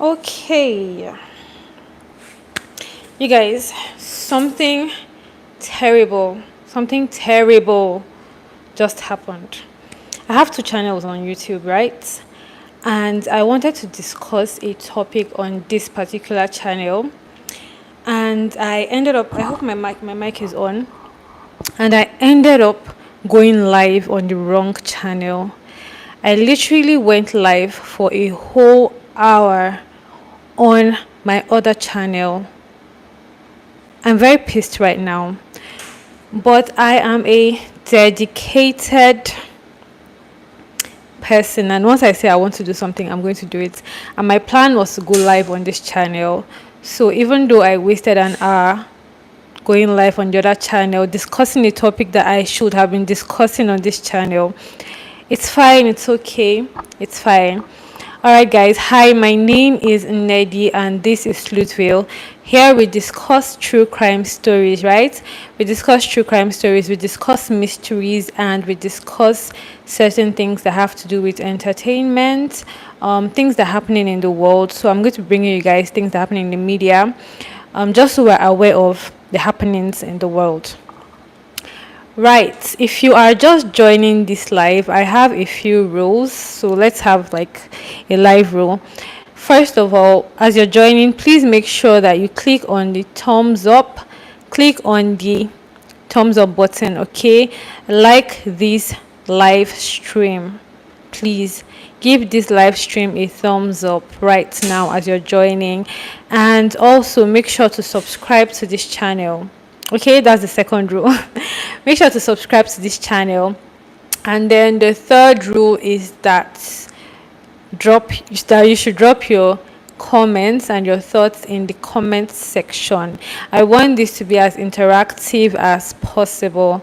Okay, you guys, something terrible just happened. I have two channels on YouTube, right? And I wanted to discuss a topic on this particular channel. And I ended up, I hope my mic is on. And I ended up going live on the wrong channel. I literally went live for a whole hour on my other channel. I'm very pissed right now, but I am a dedicated person, and once I say I want to do something, I'm going to do it. And my plan was to go live on this channel. So even though I wasted an hour going live on the other channel discussing a topic that I should have been discussing on this channel, it's fine, it's okay, it's fine. All right, guys. Hi, my name is Nedi, and this is Slutville. Here we discuss true crime stories, right? We discuss true crime stories, we discuss mysteries, and we discuss certain things that have to do with entertainment, things that are happening in the world. So I'm going to bring you guys things that are happening in the media, just so we're aware of the happenings in the world. Right, if you are just joining this live, I have a few rules. So let's have like a live rule. First of all, as you're joining, please make sure that you click on the thumbs up. Click on the thumbs up button, okay? Like this live stream. Please give this live stream a thumbs up right now as you're joining. And also make sure to subscribe to this channel. Okay, that's the second rule. Make sure to subscribe to this channel. And then the third rule is that you should drop your comments and your thoughts in the comment section. I want this to be as interactive as possible.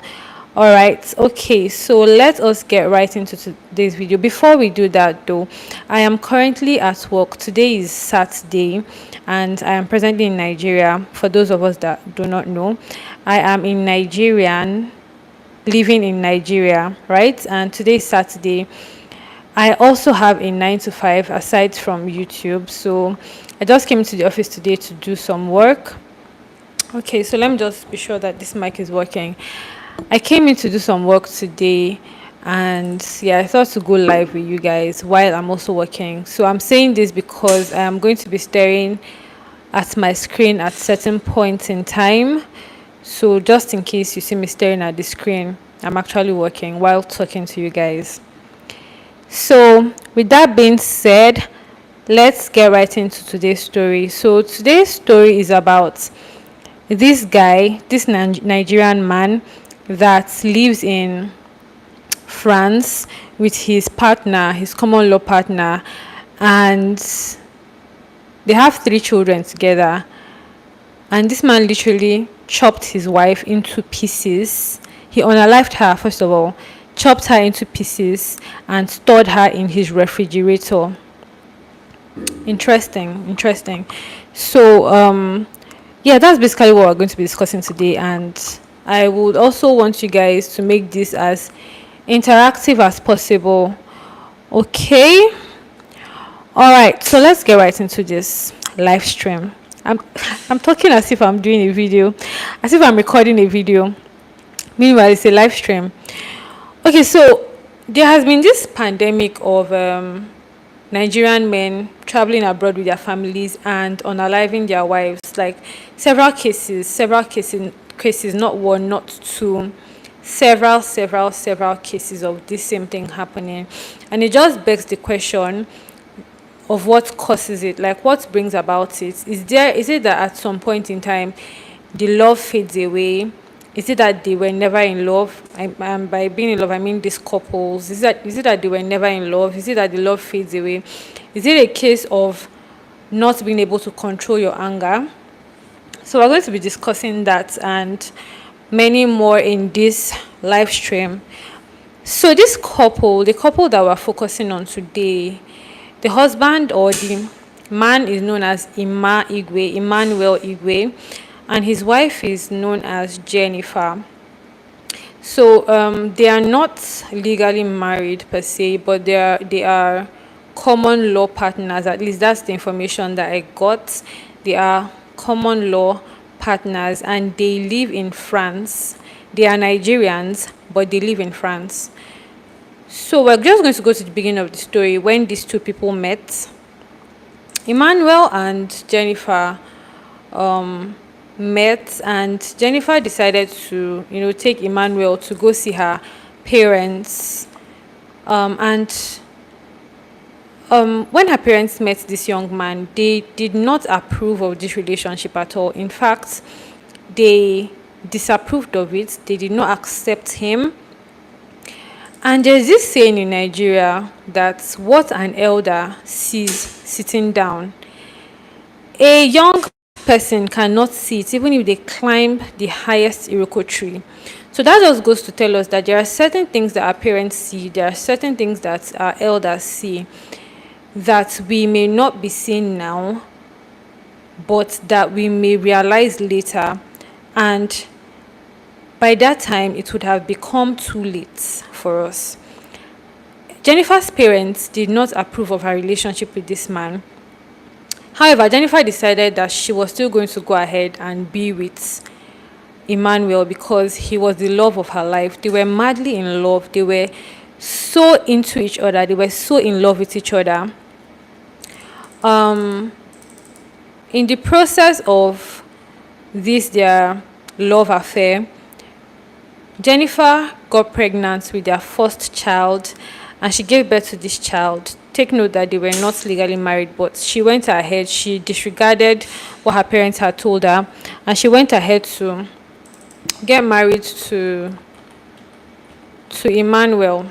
All right, okay, so let us get right into today's video. Before we do that though, I am currently at work. Today is Saturday and I am presently in Nigeria. For those of us that do not know, I am in Nigerian, living in Nigeria, right? And today is Saturday. I also have a 9 to 5 aside from YouTube. So I just came to the office today to do some work. Okay, so let me just be sure that this mic is working. I came in to do some work today, and yeah, I thought to go live with you guys while I'm also working. So I'm saying this because I am going to be staring at my screen at certain points in time. So just in case you see me staring at the screen, I'm actually working while talking to you guys. So with that being said, let's get right into today's story. So today's story is about this guy, this Nigerian man that lives in France with his partner, his common law partner, and they have 3 children together. And this man literally chopped his wife into pieces. He unalived her, first of all, chopped her into pieces, and stored her in his refrigerator. Interesting. So, yeah, that's basically what we're going to be discussing today. And I would also want you guys to make this as interactive as possible. Okay? All right, so let's get right into this live stream. I'm talking as if I'm doing a video, as if I'm recording a video. Meanwhile, it's a live stream. Okay, so there has been this pandemic of Nigerian men traveling abroad with their families and unaliving their wives. Like several cases, not one, not two, several cases of this same thing happening. And it just begs the question of what causes it, like what brings about it. Is it that at some point in time the love fades away? Is it that they were never in love? And by being in love, I mean these couples. Is it that they were never in love? Is it that the love fades away? Is it a case of not being able to control your anger? So we're going to be discussing that and many more in this live stream. So this couple, the couple that we're focusing on today, the husband or the man is known as Emmanuel Igwe, and his wife is known as Jennifer. So they are not legally married per se, but they are common law partners. At least that's the information that I got. They are common law partners and they live in France. They are Nigerians, but they live in France. So we're just going to go to the beginning of the story when these two people met. Emmanuel and Jennifer met, and Jennifer decided to, take Emmanuel to go see her parents. And when her parents met this young man, they did not approve of this relationship at all. In fact, they disapproved of it. They did not accept him. And there's this saying in Nigeria that what an elder sees sitting down, a young person cannot see it even if they climb the highest Iroko tree. So that just goes to tell us that there are certain things that our parents see, there are certain things that our elders see that we may not be seeing now, but that we may realize later. And by that time, it would have become too late for us. Jennifer's parents did not approve of her relationship with this man. However, Jennifer decided that she was still going to go ahead and be with Emmanuel because he was the love of her life. They were madly in love. They were so into each other. They were so in love with each other. In the process of their love affair, Jennifer got pregnant with their first child and she gave birth to this child. Take note that they were not legally married, but she went ahead, she disregarded what her parents had told her, and she went ahead to get married to Emmanuel.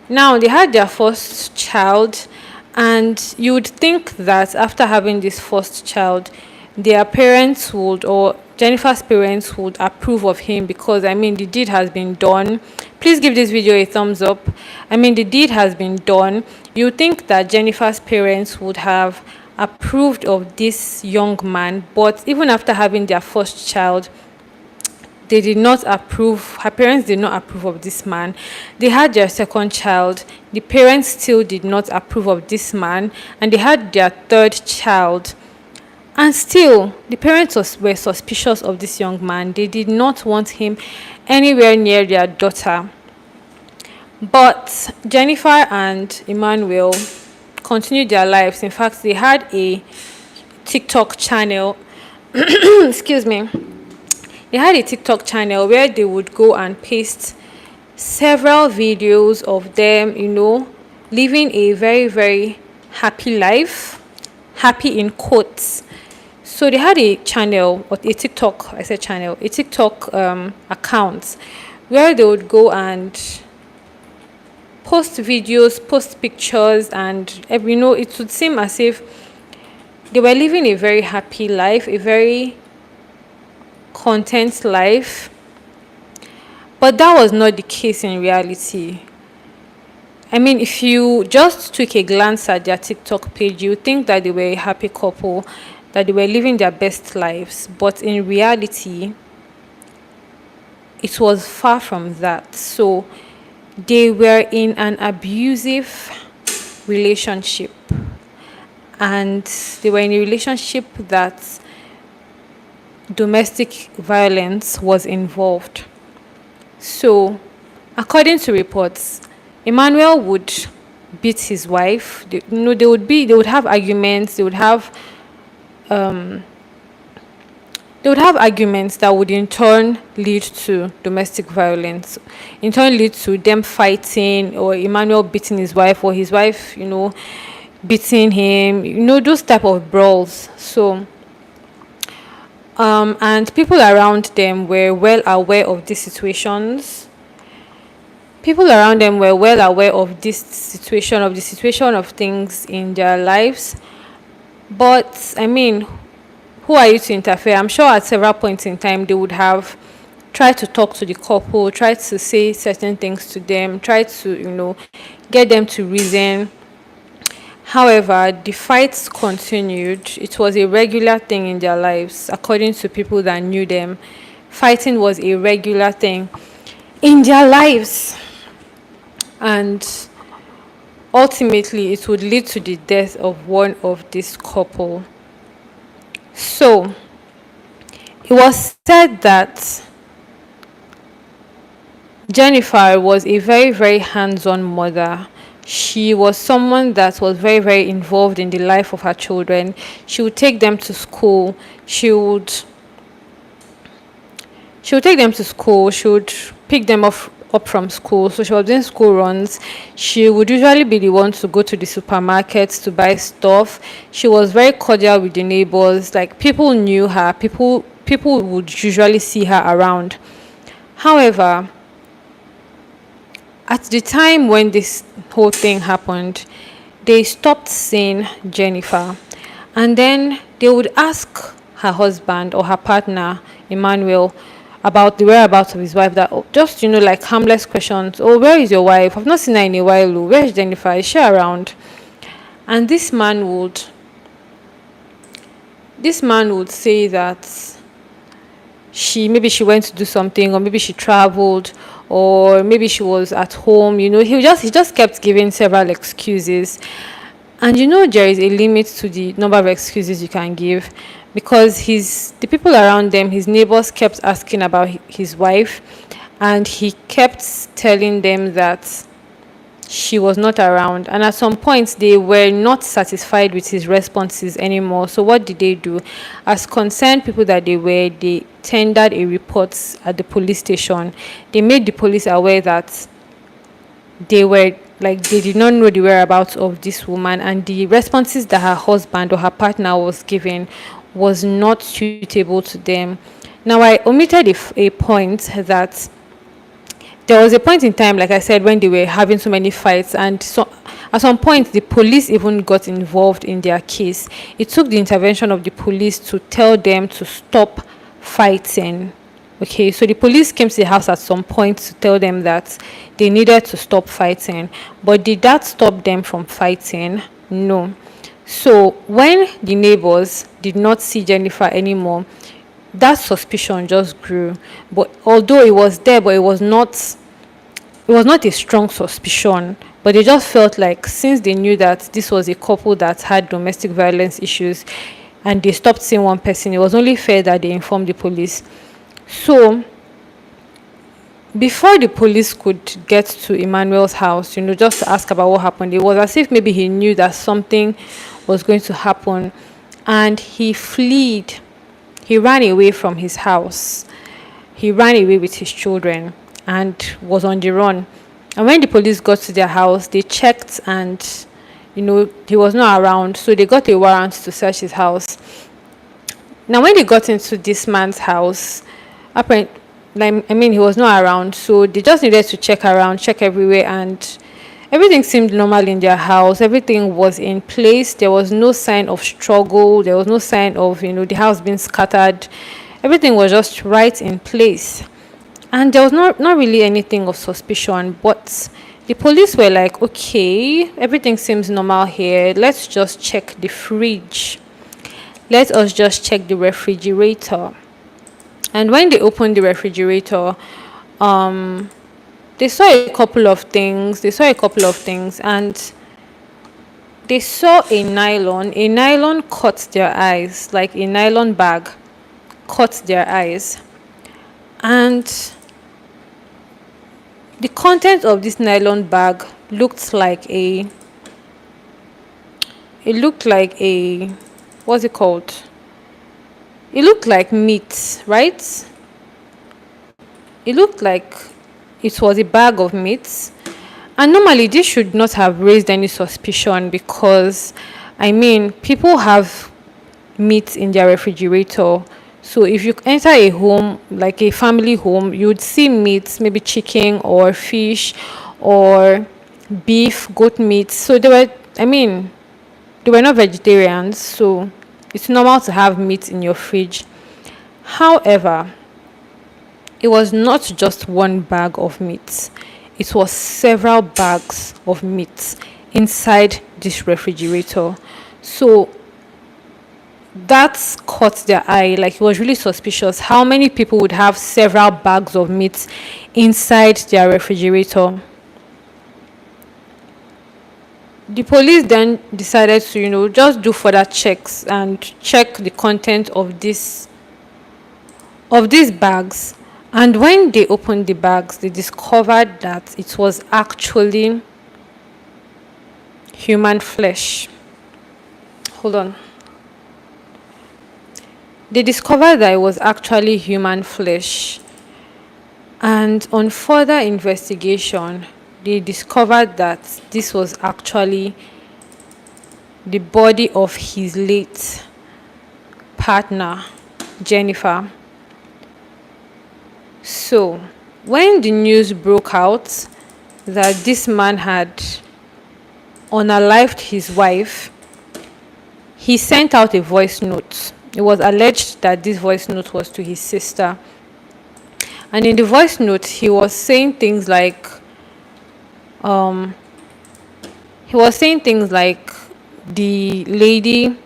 Now, they had their first child, and you would think that after having this first child, their parents would, or Jennifer's parents would approve of him because, the deed has been done. Please give this video a thumbs up. The deed has been done. You would think that Jennifer's parents would have approved of this young man, but even after having their first child, they did not approve. Her parents did not approve of this man. They had their second child. The parents still did not approve of this man, and they had their third child. And still, the parents were suspicious of this young man. They did not want him anywhere near their daughter. But Jennifer and Emmanuel continued their lives. In fact, they had a TikTok channel. Excuse me. They had a TikTok channel where they would go and paste several videos of them, living a very, very happy life. Happy in quotes. So they had a channel, or a TikTok, a TikTok account where they would go and post videos, post pictures, and it would seem as if they were living a very happy life, a very content life. But that was not the case in reality. If you just took a glance at their TikTok page, you would think that they were a happy couple, that they were living their best lives. But in reality, it was far from that. So they were in an abusive relationship. And they were in a relationship that domestic violence was involved. So, according to reports, Emmanuel would beat his wife. They would have arguments. They would have arguments that would in turn lead to domestic violence, in turn lead to them fighting, or Emmanuel beating his wife, or his wife, beating him, those type of brawls. So, and people around them were well aware of these situations. People around them were well aware of this situation, of the situation of things in their lives. But, who are you to interfere? I'm sure at several points in time, they would have tried to talk to the couple, tried to say certain things to them, tried to, get them to reason. However, the fights continued. It was a regular thing in their lives, according to people that knew them. Fighting was a regular thing in their lives. And ultimately it would lead to the death of one of this couple. So it was said that Jennifer was a very, very hands on mother. She was someone that was very, very involved in the life of her children. She would take them to school. She would she would take them to school. She would pick them up from school. So she was doing school runs. She would usually be the one to go to the supermarkets to buy stuff. She was very cordial with the neighbors. Like, people knew her. People would usually see her around. However, at the time when this whole thing happened, they stopped seeing Jennifer. And then they would ask her husband or her partner, Emmanuel, about the whereabouts of his wife. That, oh, just, like harmless questions. Oh, where is your wife? I've not seen her in a while. Oh, where is Jennifer? Is she around? And this man would say that maybe she went to do something, or maybe she traveled, or maybe she was at home. He just kept giving several excuses. And there is a limit to the number of excuses you can give, because the people around them, his neighbors, kept asking about his wife, and he kept telling them that she was not around. And at some point, they were not satisfied with his responses anymore. So what did they do? As concerned people that they tendered a report at the police station. They made the police aware that they did not know the whereabouts of this woman, and the responses that her husband or her partner was giving was not suitable to them. Now, I omitted a point that there was a point in time, like I said, when they were having so many fights, and so at some point the police even got involved in their case. It took the intervention of the police to tell them to stop fighting. Okay, so the police came to the house at some point to tell them that they needed to stop fighting. But did that stop them from fighting? No. So when the neighbors did not see Jennifer anymore, that suspicion just grew. But although it was there, but it was not a strong suspicion. But they just felt like, since they knew that this was a couple that had domestic violence issues, and they stopped seeing one person, it was only fair that they informed the police. So before the police could get to Emmanuel's house, just to ask about what happened, it was as if maybe he knew that something was going to happen, and he fled. He ran away from his house. He ran away with his children and was on the run. And when the police got to their house, they checked, and he was not around. So they got a warrant to search his house. Now, when they got into this man's house, apparently, he was not around. So they just needed to check around, check everywhere, and everything seemed normal in their house. Everything was in place. There was no sign of struggle. There was no sign of, the house being scattered. Everything was just right in place. And there was not really anything of suspicion. But the police were like, okay, everything seems normal here. Let's just check the fridge. Let us just check the refrigerator. And when they opened the refrigerator, they saw a couple of things. And they saw a nylon. A nylon caught their eyes, like a nylon bag caught their eyes. And the content of this nylon bag looked like what's it called? It looked like meat, right? It looked like it was a bag of meat. And normally this should not have raised any suspicion, because people have meat in their refrigerator. So if you enter a home, like a family home, you would see meat, maybe chicken or fish or beef, goat meat. So they were not vegetarians, so it's normal to have meat in your fridge. However, it was not just one bag of meat. It was several bags of meat inside this refrigerator. So that caught their eye. Like, it was really suspicious. How many people would have several bags of meat inside their refrigerator? The police then decided to, just do further checks and check the content of these bags. And when they opened the bags, they discovered that it was actually human flesh. Hold on. They discovered that it was actually human flesh. And on further investigation, they discovered that this was actually the body of his late partner, Jennifer. So, when the news broke out that this man had unalived his wife, he sent out a voice note. It was alleged that this voice note was to his sister. And in the voice note, he was saying things like, the lady,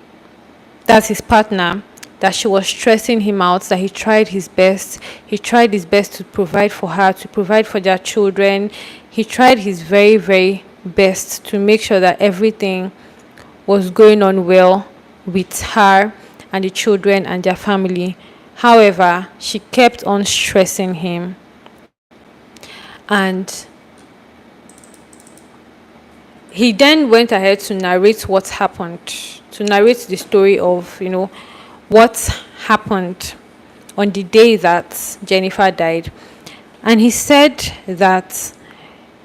that's his partner, that she was stressing him out, that he tried his best. He tried his best to provide for her, to provide for their children. He tried his very, very best to make sure that everything was going on well with her and the children and their family. However, she kept on stressing him. And he then went ahead to narrate what happened, to narrate the story of, what happened on the day that Jennifer died. And he said that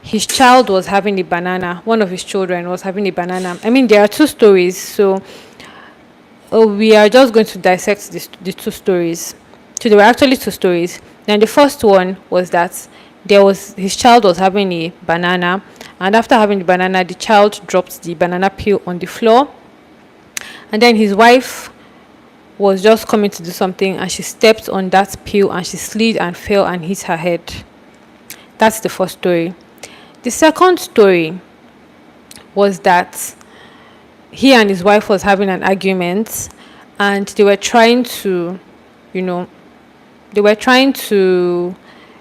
his child was having a banana. One of his children was having a banana. I mean, there are two stories, so we are just going to dissect the two stories. So there were actually two stories. And the first one was that his child was having a banana, and after having the banana, the child dropped the banana peel on the floor, and then his wife was just coming to do something, and she stepped on that peel, and she slid and fell and hit her head. That's the first story. The second story was that he and his wife was having an argument, and they were trying to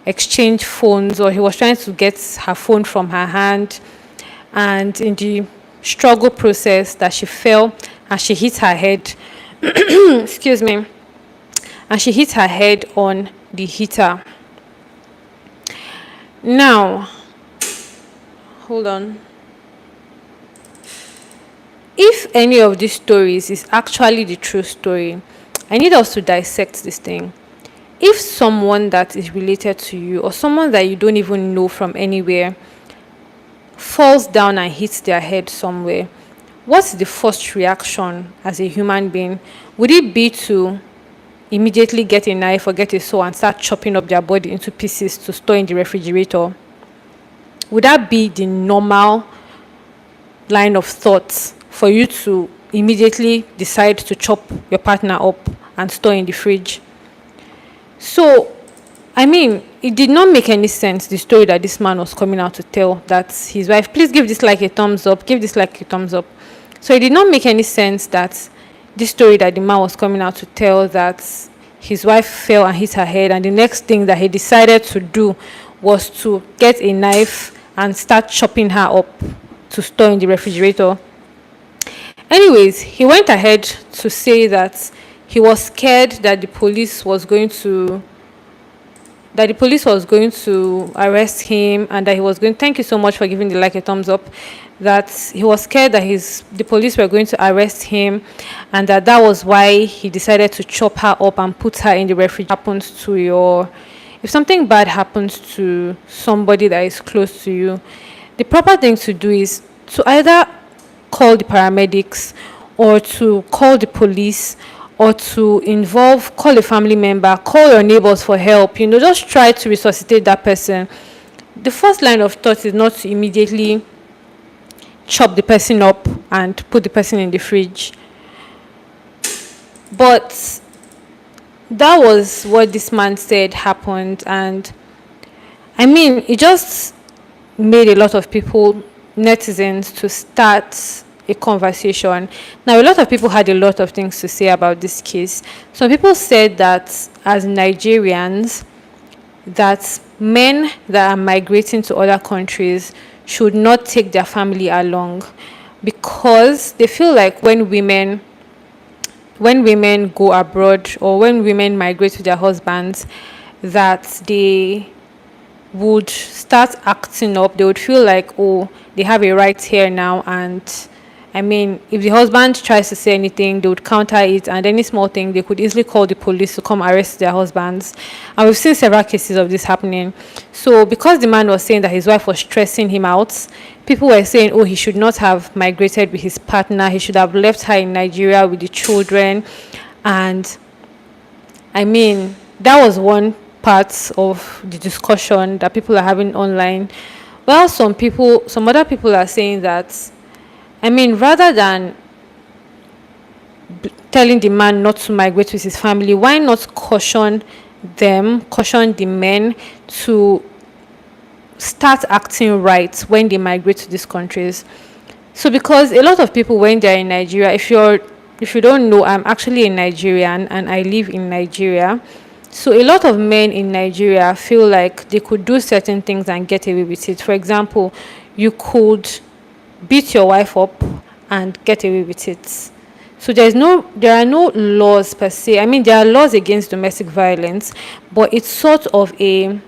exchange phones, or he was trying to get her phone from her hand, and in the struggle process that she fell and she hit her head excuse me, and she hit her head on the heater. Now, hold on. If any of these stories is actually the true story, I need us to dissect this thing. If someone that is related to you, or someone that you don't even know from anywhere, falls down and hits their head somewhere, what's the first reaction as a human being? Would it be to immediately get a knife or get a saw and start chopping up their body into pieces to store in the refrigerator? Would that be the normal line of thought for you to immediately decide to chop your partner up and store in the fridge? So, I mean, it did not make any sense, the story that this man was coming out to tell, that his wife, please give this like a thumbs up, give this like a thumbs up. So it did not make any sense that this story that the man was coming out to tell, that his wife fell and hit her head, and the next thing that he decided to do was to get a knife and start chopping her up to store in the refrigerator. Anyways, he went ahead to say that he was scared that the police was going to arrest him, and that he was going, thank you so much for giving the like a thumbs up, that he was scared that the police were going to arrest him, and that was why he decided to chop her up and put her in the refrigerator. If something bad happens to somebody that is close to you, the proper thing to do is to either call the paramedics, or to call the police, or to call a family member, call your neighbors for help. Just try to resuscitate that person. The first line of thought is not to immediately chop the person up and put the person in the fridge. But that was what this man said happened, and I mean, it just made a lot of people, netizens, to start a conversation. Now, a lot of people had a lot of things to say about this case. Some people said that as Nigerians, that men that are migrating to other countries should not take their family along. because they feel like when women go abroad or when women migrate with their husbands, that they would start acting up. They would feel like, oh, they have a right here now. And I mean, if the husband tries to say anything, they would counter it. And any small thing, they could easily call the police to come arrest their husbands. And we've seen several cases of this happening. So, because the man was saying that his wife was stressing him out, people were saying, oh, he should not have migrated with his partner. He should have left her in Nigeria with the children. And I mean, that was one part of the discussion that people are having online. Well, some other people are saying that, I mean, rather than telling the man not to migrate with his family, why not caution the men to start acting right when they migrate to these countries? So, because a lot of people, when they're in Nigeria, if you don't know, I'm actually a Nigerian and I live in Nigeria. So a lot of men in Nigeria feel like they could do certain things and get away with it. For example, you could beat your wife up and get away with it. So there are no laws per se. I mean, there are laws against domestic violence, but it's sort of a,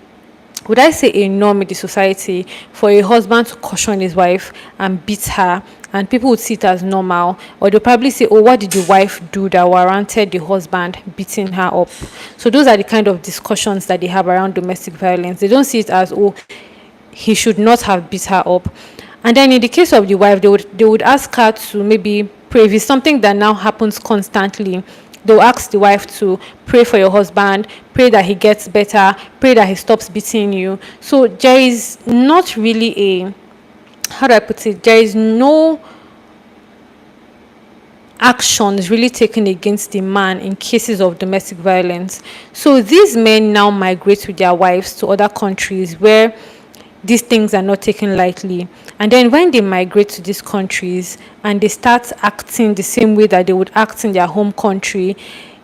would I say, a norm in the society for a husband to caution his wife and beat her, and people would see it as normal, or they'll probably say, oh, what did the wife do that warranted the husband beating her up? So those are the kind of discussions that they have around domestic violence. They don't see it as, oh, he should not have beat her up. And then in the case of the wife, they would ask her to maybe pray. If it's something that now happens constantly, they'll ask the wife to pray for your husband, pray that he gets better, pray that he stops beating you. So there is not really a, how do I put it? There is no actions really taken against the man in cases of domestic violence. So these men now migrate with their wives to other countries where these things are not taken lightly. And then when they migrate to these countries and they start acting the same way that they would act in their home country,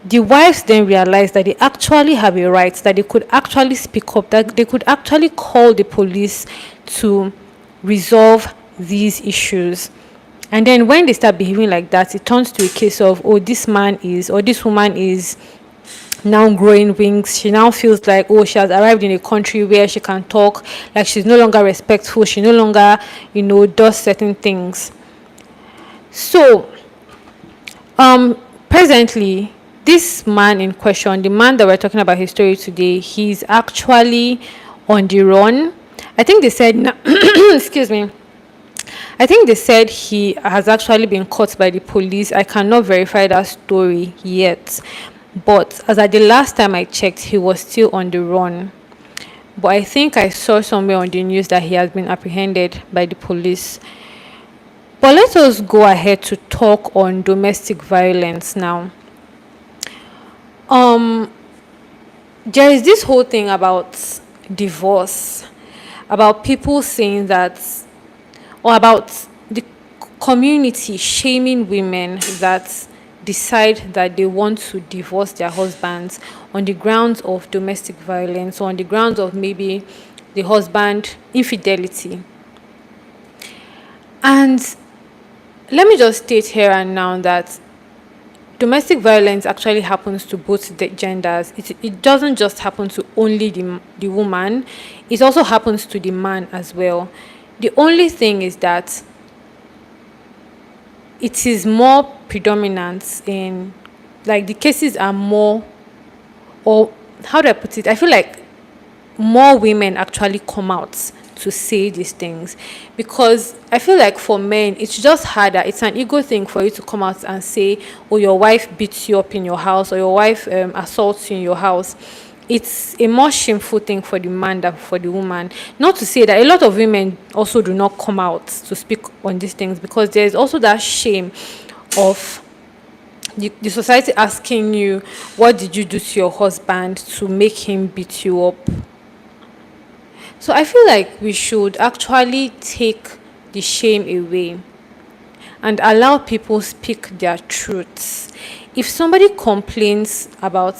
the wives then realize that they actually have a right, that they could actually speak up, that they could actually call the police to resolve these issues. And then when they start behaving like that, it turns to a case of, oh, this man is, or this woman is now growing wings. She now feels like, oh, she has arrived in a country where she can talk, like she's no longer respectful, she no longer, does certain things. So presently, this man in question, the man that we're talking about his story today, he's actually on the run. I think they said excuse me, I think they said he has actually been caught by the police. I cannot verify that story yet, but as at the last time I checked, he was still on the run. But I think I saw somewhere on the news that he has been apprehended by the police. But let us go ahead to talk on domestic violence now. There is this whole thing about divorce, about people saying that, or about the community shaming women that decide that they want to divorce their husbands on the grounds of domestic violence, or on the grounds of maybe the husband infidelity. And let me just state here and now that domestic violence actually happens to both the genders. It doesn't just happen to only the woman, it also happens to the man as well. The only thing is that it is more predominant in, like, the cases are more, or how do I put it? I feel like more women actually come out to say these things, because I feel like for men it's just harder. It's an ego thing for you to come out and say, oh, your wife beats you up in your house, or your wife assaults you in your house. It's a more shameful thing for the man than for the woman. Not to say that a lot of women also do not come out to speak on these things, because there's also that shame of the society asking you, what did you do to your husband to make him beat you up? So I feel like we should actually take the shame away and allow people speak their truths. If somebody complains about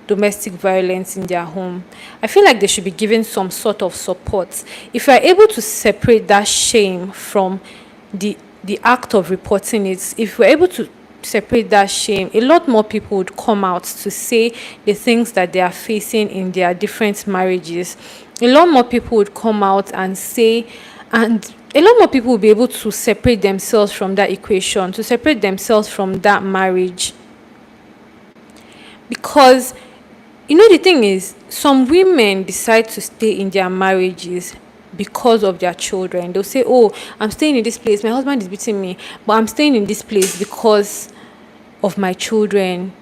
domestic violence in their home, I feel like they should be given some sort of support. If you are able to separate that shame from the the act of reporting it, if we're able to separate that shame, a lot more people would come out to say the things that they are facing in their different marriages. A lot more people would come out and say, and a lot more people will be able to separate themselves from that equation, to separate themselves from that marriage. Because, the thing is, some women decide to stay in their marriages because of their children. They'll say, oh, I'm staying in this place, my husband is beating me, but I'm staying in this place because of my children.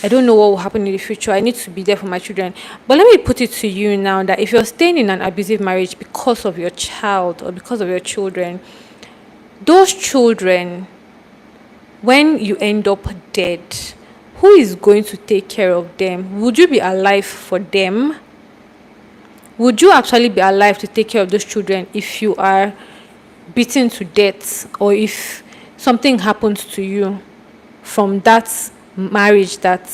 I don't know what will happen in the future. I need to be there for my children. But let me put it to you now that if you're staying in an abusive marriage because of your child or because of your children, those children, when you end up dead, who is going to take care of them? Would you be alive for them? Would you actually be alive to take care of those children if you are beaten to death, or if something happens to you from that marriage that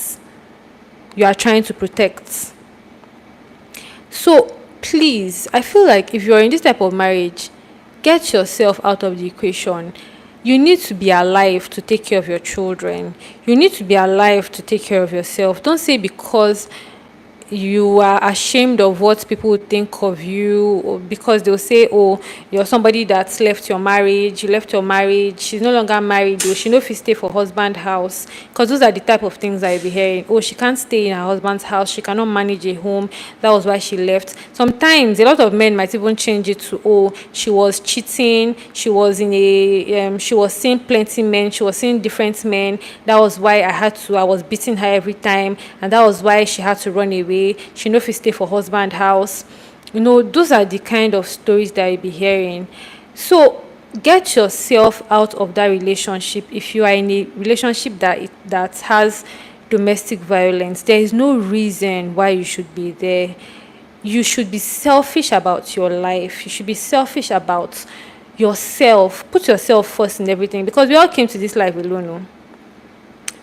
you are trying to protect? So please, I feel like if you're in this type of marriage, get yourself out of the equation. You need to be alive to take care of your children. You need to be alive to take care of yourself. Don't say because you are ashamed of what people would think of you, or because they'll say, oh, you're somebody that's left your marriage, you left your marriage, she's no longer married, or she no fit stay for husband house. Because those are the type of things I'll be hearing. Oh, she can't stay in her husband's house, she cannot manage a home, that was why she left. Sometimes a lot of men might even change it to, oh, she was cheating, she was in a she was seeing plenty men, she was seeing different men, that was why I was beating her every time, and that was why she had to run away. She no fit stay for husband house. Those are the kind of stories that you'll be hearing. So get yourself out of that relationship. If you are in a relationship that has domestic violence, there is no reason why you should be there. You should be selfish about your life. You should be selfish about yourself. Put yourself first in everything, because we all came to this life alone. No?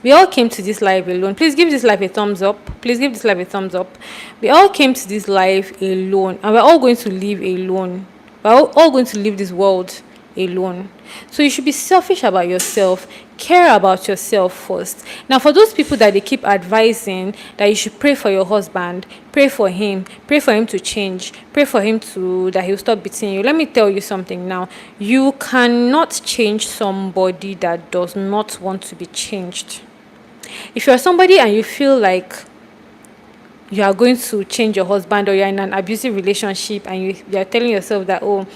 We all came to this life alone. Please give this life a thumbs up. Please give this life a thumbs up. We all came to this life alone, and we're all going to live alone. We're all going to leave this world alone. So you should be selfish about yourself. Care about yourself first. Now, for those people that they keep advising that you should pray for your husband, pray for him to change, pray for him that he'll stop beating you. Let me tell you something now. You cannot change somebody that does not want to be changed. If you're somebody and you feel like you are going to change your husband, or you're in an abusive relationship and you're telling yourself that, oh,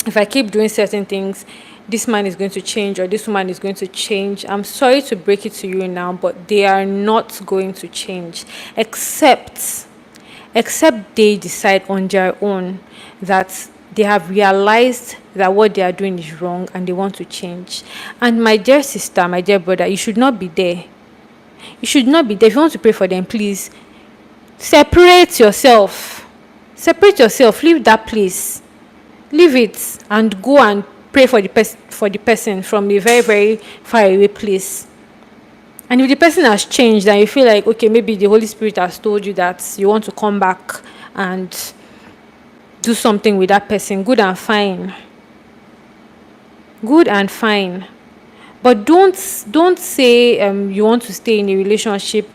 if I keep doing certain things, this man is going to change or this woman is going to change, I'm sorry to break it to you now, but they are not going to change, except they decide on their own that they have realized that what they are doing is wrong and they want to change. And my dear sister, my dear brother, you should not be there. You should not be there. If you want to pray for them, please separate yourself. Leave that place. Leave it and go and pray for the person from a very, very far away place. And if the person has changed and you feel like, okay, maybe the Holy Spirit has told you that you want to come back and do something with that person, good and fine. But don't say you want to stay in a relationship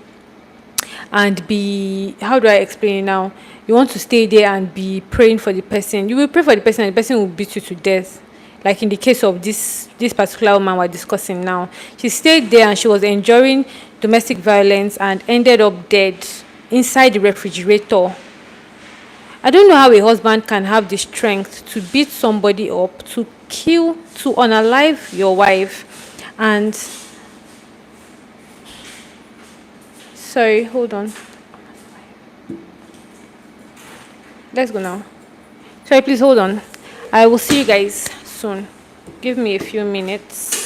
and be, how do I explain it now? You want to stay there and be praying for the person. You will pray for the person and the person will beat you to death. Like in the case of this particular woman we're discussing now. She stayed there and she was enduring domestic violence and ended up dead inside the refrigerator. I don't know how a husband can have the strength to beat somebody up, to kill, to unalive your wife. And sorry, hold on. Let's go now. Sorry, please hold on. I will see you guys soon. Give me a few minutes.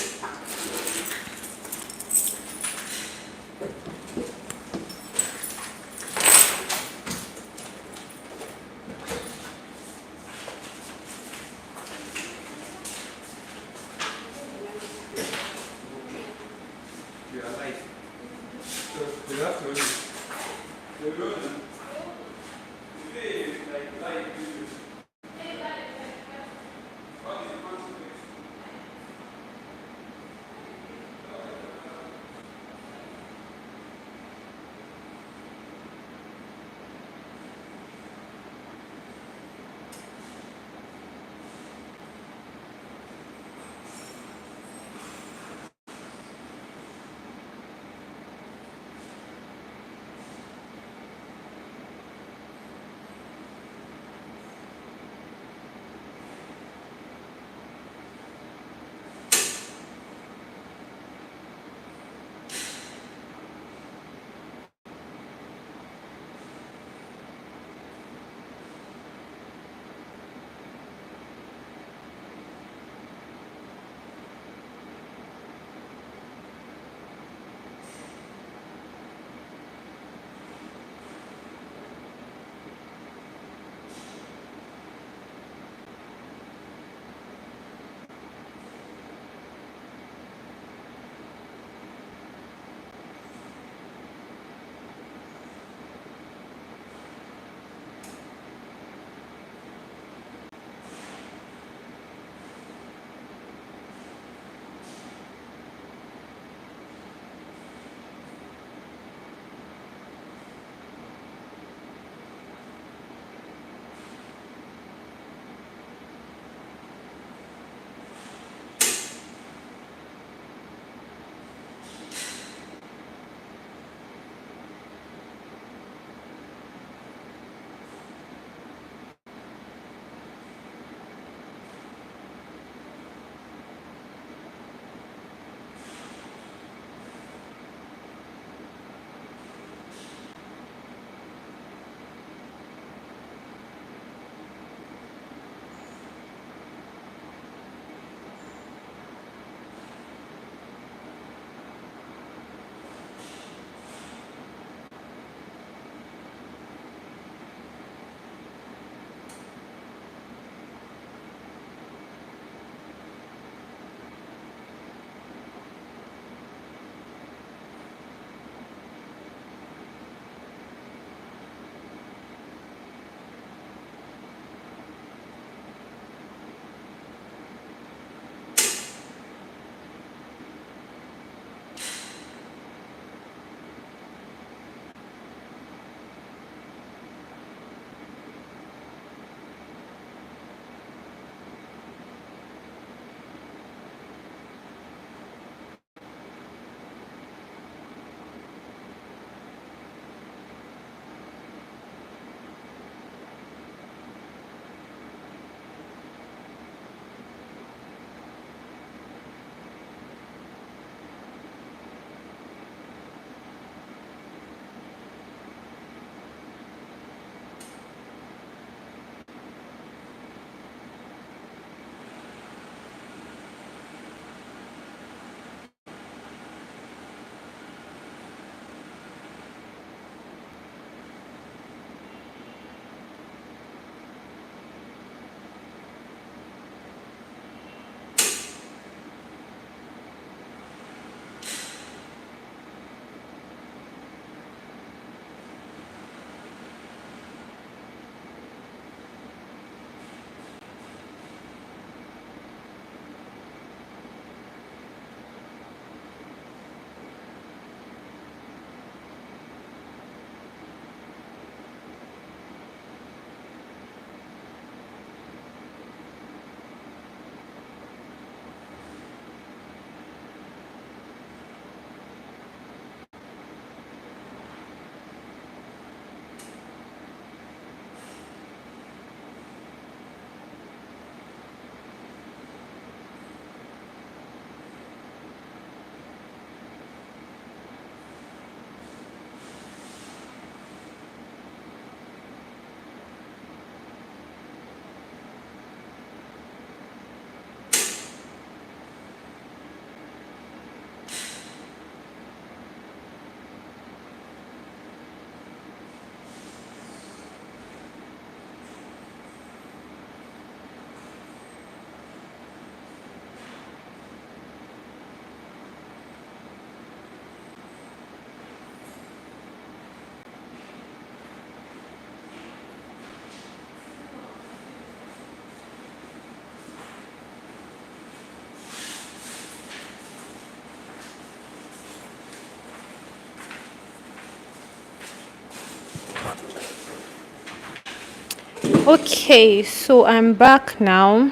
Okay, so I'm back now.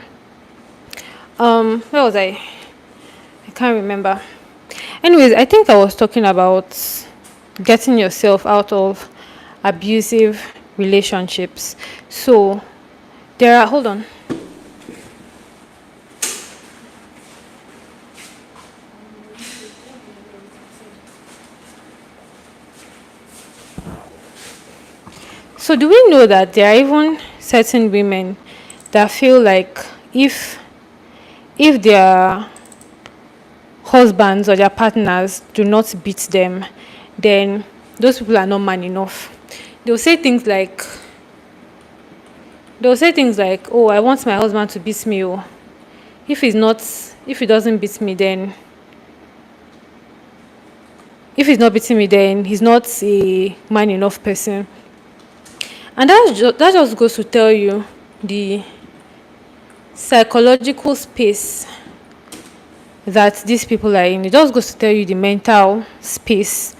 Where was I can't remember. Anyways, I think I was talking about getting yourself out of abusive relationships. So there are, hold on. So do we know that there are even certain women that feel like if if their husbands or their partners do not beat them, then those people are not man enough. They'll say things like they'll say things like, "Oh, I want my husband to beat me. Oh, if he's not, if he doesn't beat me, then if he's not beating me, then he's not a man enough person." And that just goes to tell you the psychological space that these people are in. It just goes to tell you the mental space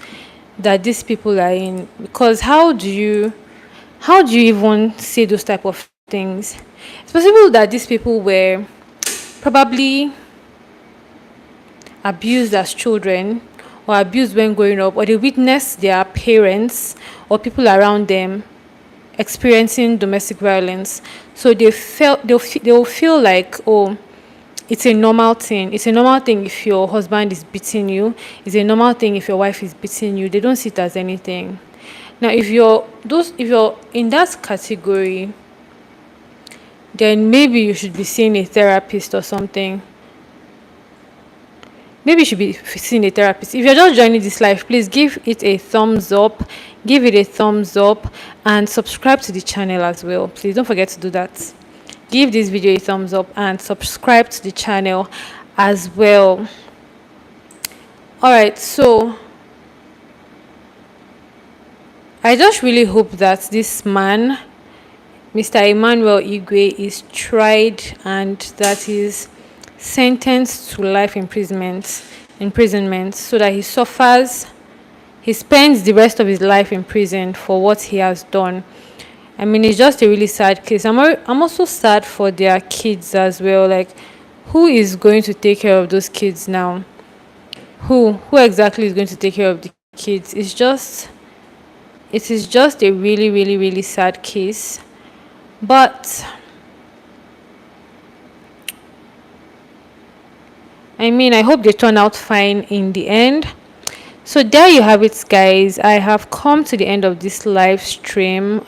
that these people are in. Because how do you even say those type of things? It's possible that these people were probably abused as children or abused when growing up, or they witnessed their parents or people around them experiencing domestic violence. So they'll feel like, oh, it's a normal thing. It's a normal thing if your husband is beating you. It's a normal thing if your wife is beating you. They don't see it as anything. Now, if you're in that category, then maybe you should be seeing a therapist or something. Maybe you should be seeing a therapist. If you're just joining this live, please give it a thumbs up. Give it a thumbs up and subscribe to the channel as well. Please don't forget to do that. Give this video a thumbs up and subscribe to the channel as well. All right, so I just really hope that this man, Mr. Emmanuel Igwe, is tried and that he's sentenced to life imprisonment so that he spends the rest of his life in prison for what he has done. I mean, it's just a really sad case. I'm also sad for their kids as well. Like, who is going to take care of those kids now? Who exactly is going to take care of the kids? It is just a really, really, really sad case. But I mean, I hope they turn out fine in the end. So there you have it, guys. I have come to the end of this live stream.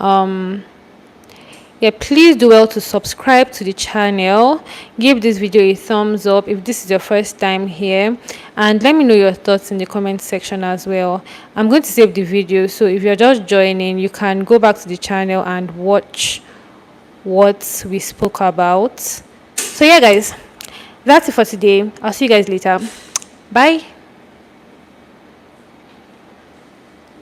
Yeah, please do well to subscribe to the channel. Give this video a thumbs up if this is your first time here, and let me know your thoughts in the comment section as well. I'm going to save the video, so if you're just joining, you can go back to the channel and watch what we spoke about. So yeah, guys, that's it for today. I'll see you guys later. Bye.